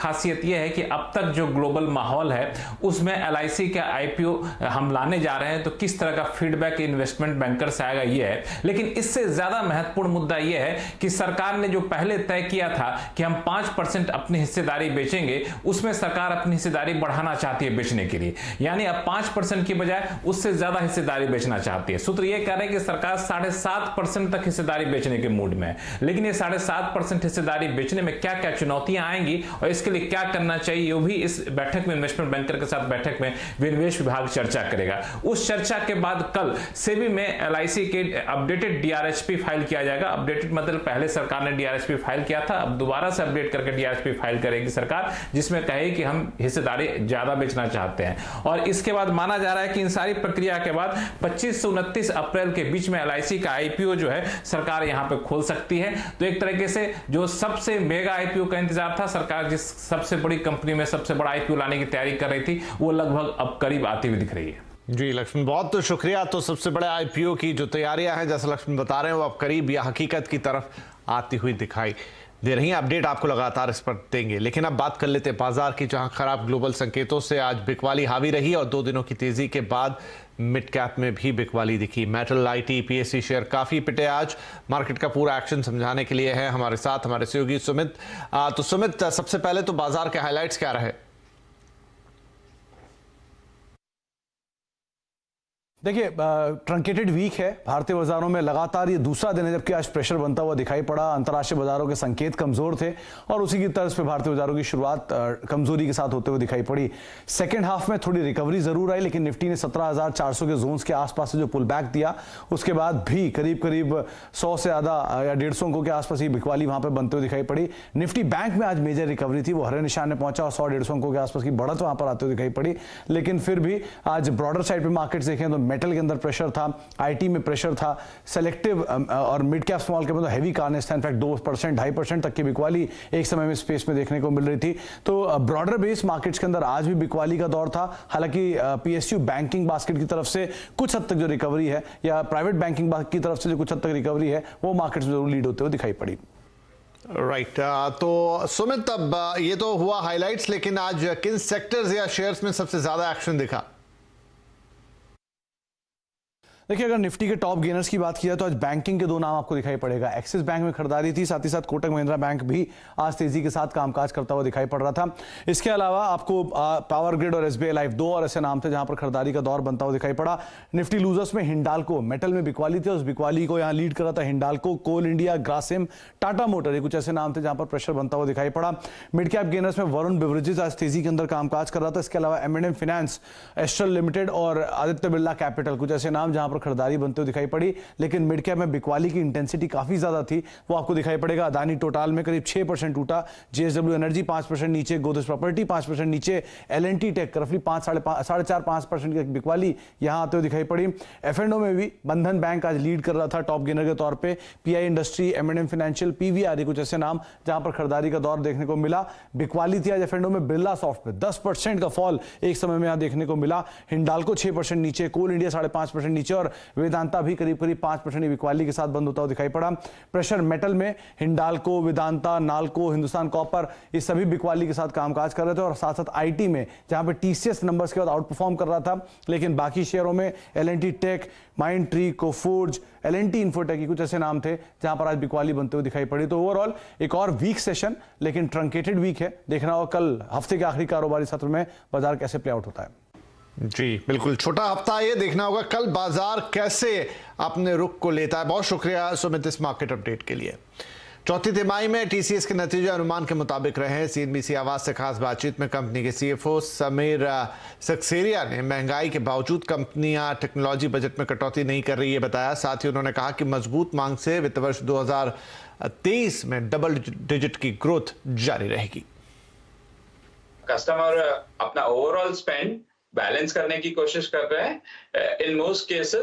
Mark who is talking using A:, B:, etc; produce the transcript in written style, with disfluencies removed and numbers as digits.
A: खासियत यह है कि अब तक जो ग्लोबल माहौल है उसमें एलआईसी का आईपीओ हम लाने जा रहे हैं, तो किस तरह का फीडबैक इन्वेस्टमेंट बैंकर से आएगा यह है। लेकिन इससे ज्यादा महत्वपूर्ण मुद्दा यह है कि सरकार ने जो पहले तय किया था कि हम 5% अपनी हिस्सेदारी बेचेंगे, उसमें सरकार अपनी हिस्सेदारी बढ़ाना चाहती है बेचने के लिए, यानी अब 5% की बजाय उससे ज्यादा हिस्सेदारी बेचना चाहती है। सूत्र यह कह रहे हैं कि सरकार 7.5% तक हिस्सेदारी बेचने के मूड में है। लेकिन ये 7.5% हिस्सेदारी बेचने में क्या क्या चुनौतियां आएंगी और इसके लिए क्या करना चाहिए, वो भी इस बैठक में इन्वेस्टमेंट बैंकर के साथ बैठक में विनिवेश विभाग चर्चा करेगा। उस चर्चा के बाद कल सेबी में एलआईसी के अपडेटेड डीआरएचपी फाइल किया जाएगा। अपडेटेड मतलब पहले सरकार ने डीआरएचपी फाइल किया था, अब दोबारा से अपडेट करके डीआरएचपी फाइल करेगी सरकार, जिसमें कहे कि हम हिस्सेदारी ज्यादा बेचना चाहते हैं। और इसके बाद माना जा रहा है कि इन सारी प्रक्रिया के बाद 25 से 29 अप्रैल के बीच में एलआईसी का आईपीओ जो है सरकार यहां पे खोल सकती है। तो एक तरीके से जो सबसे मेगा आईपीओ का इंतजार था, सरकार जिस सबसे बड़ी कंपनी में सबसे बड़ा आईपीओ लाने की तैयारी कर रही थी, वो लगभग अब करीब आती हुई दिख रही है।
B: जी लक्ष्मण, बहुत तो शुक्रिया। तो सबसे बड़े आईपीओ की जो तैयारियां हैं, जैसे लक्ष्मण बता रहे हैं, वो अब करीब या हकीकत की तरफ आती हुई दिखाई दे रही हैं। अपडेट आपको लगातार इस पर देंगे। लेकिन अब बात कर लेते हैं बाजार की, जहां खराब ग्लोबल संकेतों से आज बिकवाली हावी रही और 2 दिनों की तेजी के बाद मिड कैप में भी बिकवाली दिखी। मेटल, आईटी, पीएससी शेयर काफी पिटे आज। मार्केट का पूरा एक्शन समझाने के लिए है हमारे साथ हमारे सहयोगी सुमित। तो सुमित, सबसे पहले तो बाजार के हाइलाइट्स क्या रहे?
C: देखिए, ट्रंकेटेड वीक है भारतीय बाजारों में। लगातार ये दूसरा दिन है जबकि आज प्रेशर बनता हुआ दिखाई पड़ा। अंतर्राष्ट्रीय बाजारों के संकेत कमजोर थे और उसी की तर्ज पे भारतीय बाजारों की शुरुआत कमजोरी के साथ होते हुए दिखाई पड़ी। सेकंड हाफ में थोड़ी रिकवरी जरूर आई, लेकिन निफ्टी ने 17,400 के जोन्स के आसपास से जो पुल बैक दिया, उसके बाद भी करीब 100 से ज्यादा या 150 अंकों के आसपास ही बिकवाली वहां पर बनते हुए दिखाई पड़ी। निफ्टी बैंक में आज मेजर रिकवरी थी, वो हरे निशान में पहुंचा और 100-150 अंकों के आसपास की बढ़त वहां पर आते हुए दिखाई पड़ी। लेकिन फिर भी आज ब्रॉडर साइड पर मार्केट देखें तो मेटल के अंदर प्रेशर था, आईटी में प्रेशर था, सेलेक्टिव और मिड कैप स्मॉल कैप में तो हैवी कार्नेज था। इनफैक्ट 2%, 2.5% तक की बिकवाली एक समय में स्पेस में देखने को मिल रही थी। तो ब्रॉडर बेस मार्केट्स के अंदर आज भी बिकवाली का दौर था। हालांकि पीएसयू बैंकिंग बास्केट की तरफ से कुछ हद तक जो रिकवरी है, या प्राइवेट बैंकिंग की तरफ से जो कुछ हद तक रिकवरी है, वो मार्केट्स में जरूर लीड होते हुए दिखाई पड़ी।
B: राइट। तो सुमित, अब ये तो हुआ हाइलाइट्स, लेकिन आज किन सेक्टर्स या शेयर्स में सबसे ज्यादा एक्शन दिखा?
C: देखिए, अगर निफ्टी के टॉप गेनर्स की बात की जाए तो आज बैंकिंग के 2 नाम आपको दिखाई पड़ेगा। एक्सिस बैंक में खरीदारी थी, साथ ही साथ कोटक महिंद्रा बैंक भी आज तेजी के साथ कामकाज करता हुआ दिखाई पड़ रहा था। इसके अलावा आपको पावर ग्रिड और एसबीआई लाइफ 2 और ऐसे नाम थे जहां पर खरीदारी का दौर बनता हुआ दिखाई पड़ा। निफ्टी लूजर्स में हिंडाल्को, मेटल में बिकवाली थी, उस बिकवाली को यहां लीड कर रहा था हिंडाल्को, कोल इंडिया, ग्रासिम, टाटा मोटर, ये कुछ ऐसे नाम थे जहां पर प्रेशर बनता हुआ दिखाई पड़ा। मिड कैप गेनर्स में वरुण बेवरेजेस आज तेजी के अंदर कामकाज कर रहा था। इसके अलावा एम&एम फाइनेंस, एस्ट्रल लिमिटेड और आदित्य बिरला कैपिटल, कुछ ऐसे नाम जहां पर खरीदारी बनते हुए पड़ी। लेकिन मिड कैप में बिकवाली की इंटेंसिटी काफी ज्यादा थी, वो आपको दिखाई पड़ेगा। अदानी टोटल में करीब 6% टूटा, जेएसडब्ल्यू एनर्जी 5% नीचे, गोदरेज प्रॉपर्टी 5% नीचे, एलएनटी टेक रफली 4.5% की बिकवाली यहां आते हुए दिखाई पड़ी। एफ&ओ में भी बंधन बैंक आज लीड कर रहा था टॉप गेनर के तौर पे, पीआई इंडस्ट्री, एम&एम फाइनेंशियल, पीवीआर, कुछ ऐसे नाम जहां पर खरीदारी का दौर देखने को मिला। बिकवाली थी आज एफ&ओ में बिरला सॉफ्ट पे 10% का फॉल एक समय में यहां देखने को मिला। हिंडाल्को 6% नीचे, कोल इंडिया 5.5% नीचे और वेदांता भी करीब 5% बिकवाली के साथ बंद होता हुआ दिखाई पड़ा। प्रेशर मेटल में हिंडाल्को, वेदांता, नाल्को, हिंदुस्तान कॉपर, ये सभी बिकवाली के साथ कामकाज कर रहे थे। और साथ साथ आईटी में जहां पे टीसीएस नंबर्स के बाद आउट परफॉर्म कर रहा था, लेकिन बाकी शेयरों में L and T tech, Mindtree, Coforge, L and T infotech, कुछ ऐसे नाम थे जहां पर आज बिकवाली बनते हुए दिखाई पड़ी। तो ओवरऑल एक और वीक सेशन, लेकिन ट्रंकेटेड वीक है। देखना होगा कल हफ्ते के आखिरी कारोबारी सत्र में बाजार कैसे प्ले आउट होता है।
B: जी बिल्कुल, छोटा हफ्ता ये देखना होगा कल बाजार कैसे अपने रुख को लेता है। बहुत शुक्रिया सुमित इस मार्केट अपडेट के लिए। चौथी तिमाही में टीसीएस के नतीजे अनुमान के मुताबिक रहे। सीएनबीसी आवाज से खास बातचीत में कंपनी के सीएफओ समीर सक्सेरिया ने महंगाई के बावजूद कंपनियां टेक्नोलॉजी बजट में कटौती नहीं कर रही है बताया। साथ ही उन्होंने कहा कि मजबूत मांग से वित्त वर्ष 2023 में डबल डिजिट की ग्रोथ जारी रहेगी।
D: कस्टमर अपना ओवरऑल स्पेंड बैलेंस करने की कोशिश कर रहे हैं। In most cases